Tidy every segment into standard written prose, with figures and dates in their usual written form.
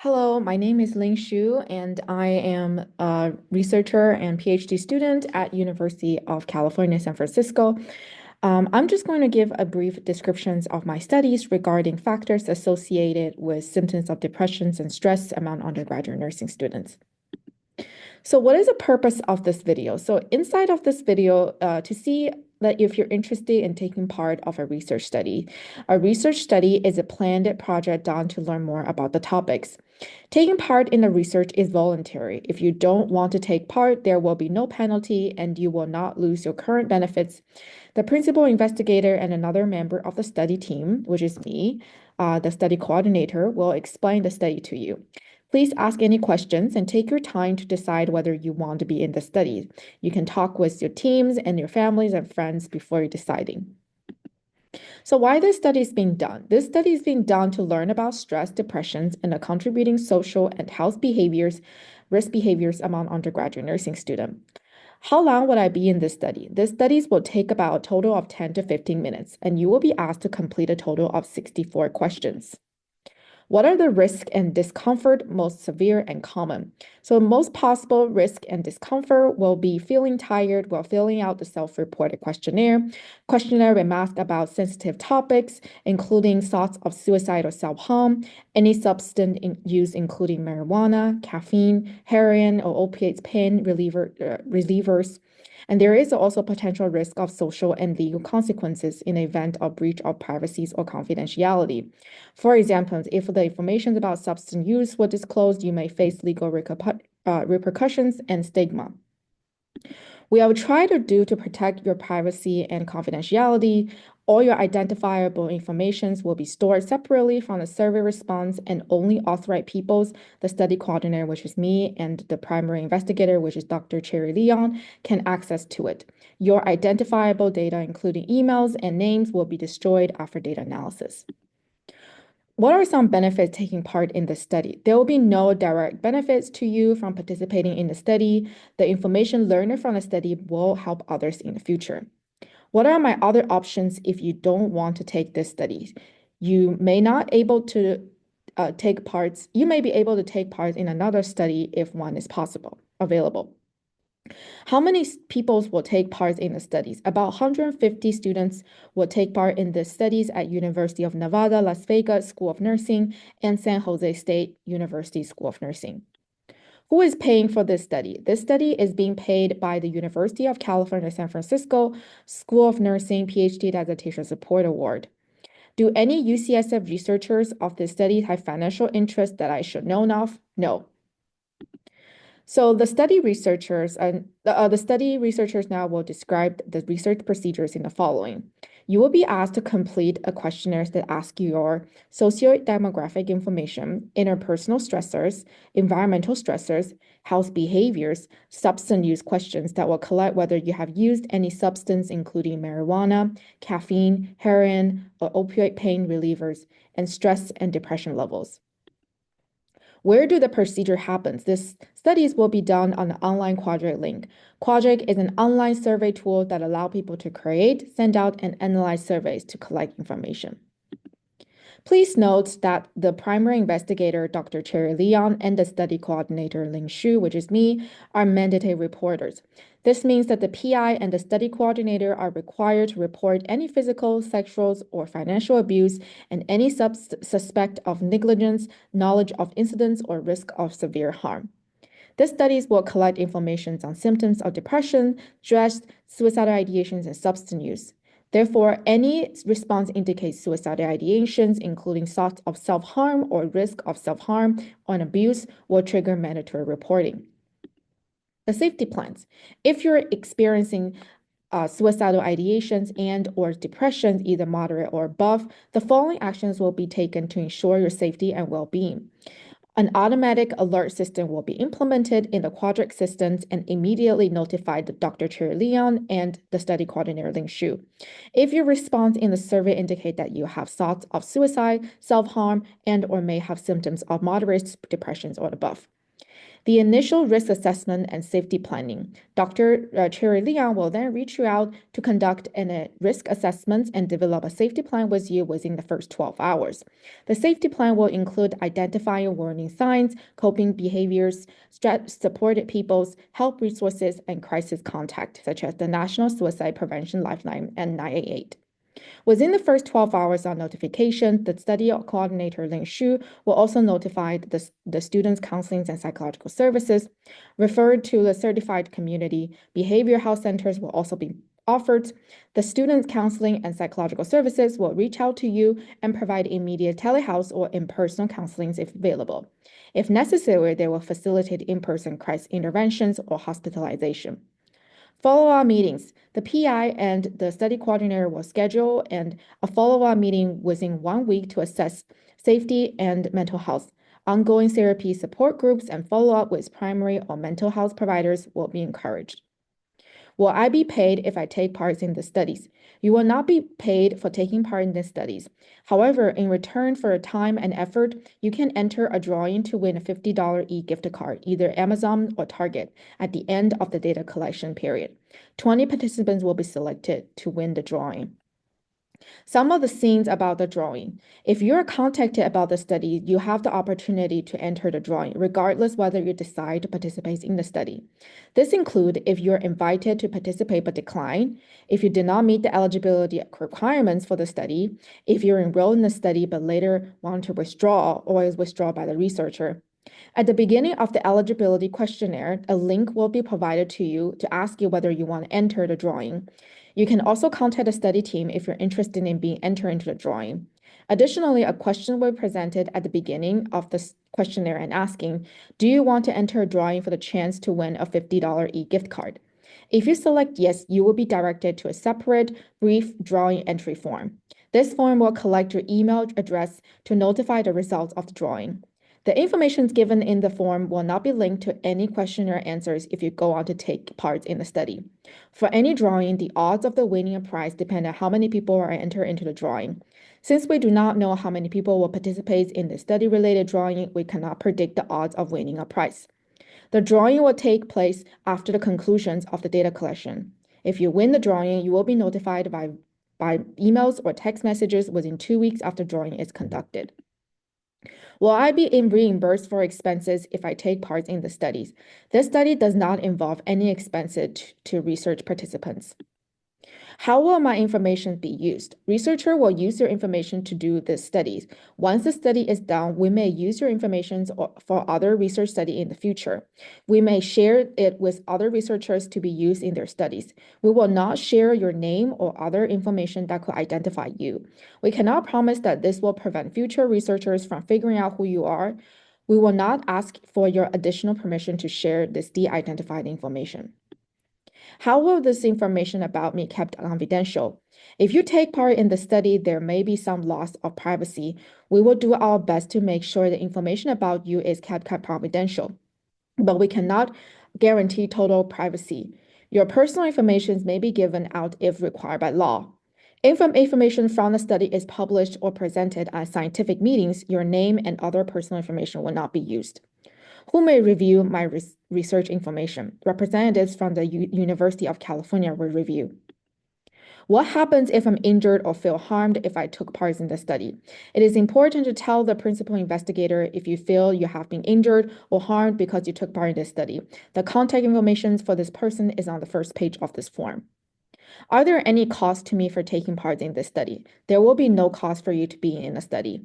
Hello, my name is Ling Xu, and I am a researcher and PhD student at University of California, San Francisco. I'm just going to give a brief descriptions of my studies regarding factors associated with symptoms of depressions and stress among undergraduate nursing students. So what is the purpose of this video? So inside of this video, to see that if you're interested in taking part of a research study. A research study is a planned project done to learn more about the topics. Taking part in the research is voluntary. If you don't want to take part, there will be no penalty and you will not lose your current benefits. The principal investigator and another member of the study team, which is me, the study coordinator, will explain the study to you. Please ask any questions and take your time to decide whether you want to be in the study. You can talk with your teams and your families and friends before deciding. So why this study is being done? This study is being done to learn about stress, depressions, and the contributing social and health behaviors, risk behaviors among undergraduate nursing students. How long would I be in this study? This studies will take about a total of 10 to 15 minutes, and you will be asked to complete a total of 64 questions. What are the risk and discomfort most severe and common? So most possible risk and discomfort will be feeling tired while filling out the self-reported questionnaire. Questionnaire will ask about sensitive topics, including thoughts of suicide or self-harm, any substance use including marijuana, caffeine, heroin, or opiates pain relievers. And there is also potential risk of social and legal consequences in the event of breach of privacy or confidentiality. For example, if the information about substance use were disclosed, you may face legal repercussions and stigma. We will try to do to protect your privacy and confidentiality. All your identifiable information will be stored separately from the survey response, and only authorized people, the study coordinator, which is me, and the primary investigator, which is Dr. Cherry Leon, can access to it. Your identifiable data, including emails and names, will be destroyed after data analysis. What are some benefits taking part in the study? There will be no direct benefits to you from participating in the study. The information learned from the study will help others in the future. What are my other options if you don't want to take this study? You may not able to take parts. You may be able to take part in another study if one is available. How many people will take part in the studies? About 150 students will take part in the studies at University of Nevada, Las Vegas School of Nursing, and San Jose State University School of Nursing. Who is paying for this study? This study is being paid by the University of California, San Francisco School of Nursing PhD Dissertation Support Award. Do any UCSF researchers of this study have financial interest that I should know of? No. So the study researchers now will describe the research procedures in the following. You will be asked to complete a questionnaire that asks you your socio-demographic information, interpersonal stressors, environmental stressors, health behaviors, substance use questions that will collect whether you have used any substance, including marijuana, caffeine, heroin, or opioid pain relievers, and stress and depression levels. Where do the procedure happen? This studies will be done on the online Quadric link. Quadric is an online survey tool that allows people to create, send out, and analyze surveys to collect information. Please note that the primary investigator, Dr. Cherry Leon, and the study coordinator, Ling Xu, which is me, are mandatory reporters. This means that the PI and the study coordinator are required to report any physical, sexual, or financial abuse and any suspect of negligence, knowledge of incidents, or risk of severe harm. These studies will collect information on symptoms of depression, stress, suicidal ideations, and substance use. Therefore, any response indicates suicidal ideations, including thoughts of self-harm or risk of self-harm or abuse, will trigger mandatory reporting. The safety plans. If you're experiencing suicidal ideations and or depression, either moderate or above, the following actions will be taken to ensure your safety and well-being. An automatic alert system will be implemented in the Quadric systems and immediately notify Dr. Cherry Leon and the study coordinator Ling Xu. If your response in the survey indicate that you have thoughts of suicide, self-harm, and or may have symptoms of moderate depression or above. The initial risk assessment and safety planning. Dr. Cherry Leon will then reach you out to conduct a risk assessment and develop a safety plan with you within the first 12 hours. The safety plan will include identifying warning signs, coping behaviors, supported people's help resources, and crisis contact, such as the National Suicide Prevention Lifeline and 988. Within the first 12 hours on notification, the study coordinator, Ling Shu, will also notify the students' counseling and psychological services. Referred to the certified community behavioral health centers will also be offered. The students' counseling and psychological services will reach out to you and provide immediate telehealth or in-person counseling if available. If necessary, they will facilitate in-person crisis interventions or hospitalization. Follow-up meetings. The PI and the study coordinator will schedule a follow-up meeting within 1 week to assess safety and mental health. Ongoing therapy support groups and follow-up with primary or mental health providers will be encouraged. Will I be paid if I take part in the studies? You will not be paid for taking part in the studies. However, in return for your time and effort, you can enter a drawing to win a $50 e-gift card, either Amazon or Target, at the end of the data collection period. 20 participants will be selected to win the drawing. Some of the scenes about the drawing. If you are contacted about the study, you have the opportunity to enter the drawing, regardless whether you decide to participate in the study. This includes if you're invited to participate but decline, if you did not meet the eligibility requirements for the study, if you're enrolled in the study but later want to withdraw or is withdrawn by the researcher. At the beginning of the eligibility questionnaire, a link will be provided to you to ask you whether you want to enter the drawing. You can also contact the study team if you're interested in being entered into the drawing. Additionally, a question will be presented at the beginning of the questionnaire and asking, do you want to enter a drawing for the chance to win a $50 e-gift card? If you select yes, you will be directed to a separate, brief drawing entry form. This form will collect your email address to notify the results of the drawing. The information given in the form will not be linked to any questionnaire answers if you go on to take part in the study. For any drawing, the odds of the winning a prize depend on how many people are entered into the drawing. Since we do not know how many people will participate in the study-related drawing, we cannot predict the odds of winning a prize. The drawing will take place after the conclusions of the data collection. If you win the drawing, you will be notified by emails or text messages within 2 weeks after drawing is conducted. Will I be reimbursed for expenses if I take part in the studies? This study does not involve any expenses to research participants. How will my information be used? Researcher will use your information to do the studies. Once the study is done, we may use your information for other research study in the future. We may share it with other researchers to be used in their studies. We will not share your name or other information that could identify you. We cannot promise that this will prevent future researchers from figuring out who you are. We will not ask for your additional permission to share this de-identified information. How will this information about me kept confidential? If you take part in the study, there may be some loss of privacy. We will do our best to make sure the information about you is kept confidential, but we cannot guarantee total privacy. Your personal information may be given out if required by law. If information from the study is published or presented at scientific meetings, your name and other personal information will not be used. Who may review my research information? Representatives from the University of California will review. What happens if I'm injured or feel harmed if I took part in the study? It is important to tell the principal investigator if you feel you have been injured or harmed because you took part in this study. The contact information for this person is on the first page of this form. Are there any costs to me for taking part in this study? There will be no cost for you to be in a study.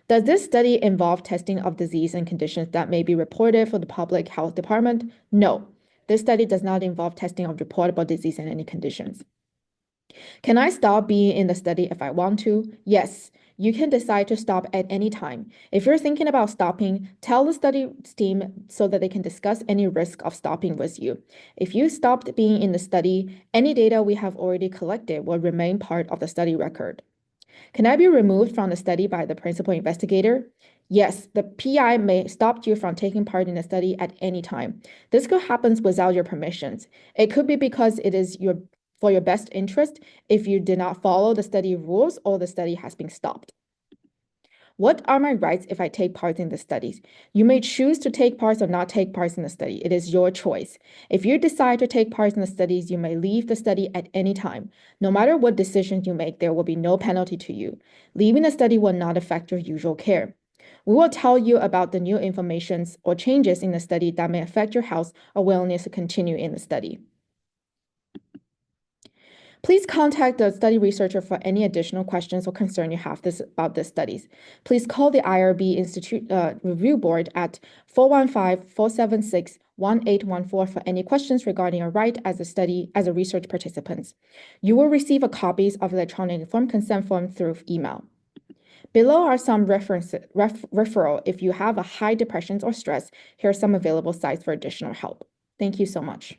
Does this study involve testing of disease and conditions that may be reported for the public health department? No. This study does not involve testing of reportable disease and any conditions. Can I stop being in the study if I want to? Yes. You can decide to stop at any time. If you're thinking about stopping, tell the study team so that they can discuss any risk of stopping with you. If you stopped being in the study, any data we have already collected will remain part of the study record. Can I be removed from the study by the principal investigator? Yes, the PI may stop you from taking part in the study at any time. This could happen without your permissions. It could be because it is for your best interest if you did not follow the study rules or the study has been stopped. What are my rights if I take part in the studies? You may choose to take part or not take part in the study. It is your choice. If you decide to take part in the studies, you may leave the study at any time. No matter what decisions you make, there will be no penalty to you. Leaving the study will not affect your usual care. We will tell you about the new information or changes in the study that may affect your health or willingness to continue in the study. Please contact the study researcher for any additional questions or concern you have about the studies. Please call the IRB Institute Review Board at 415-476-1814 for any questions regarding your right as a research participant. You will receive a copies of the electronic informed consent form through email. Below are some referral if you have a high depression or stress. Here are some available sites for additional help. Thank you so much.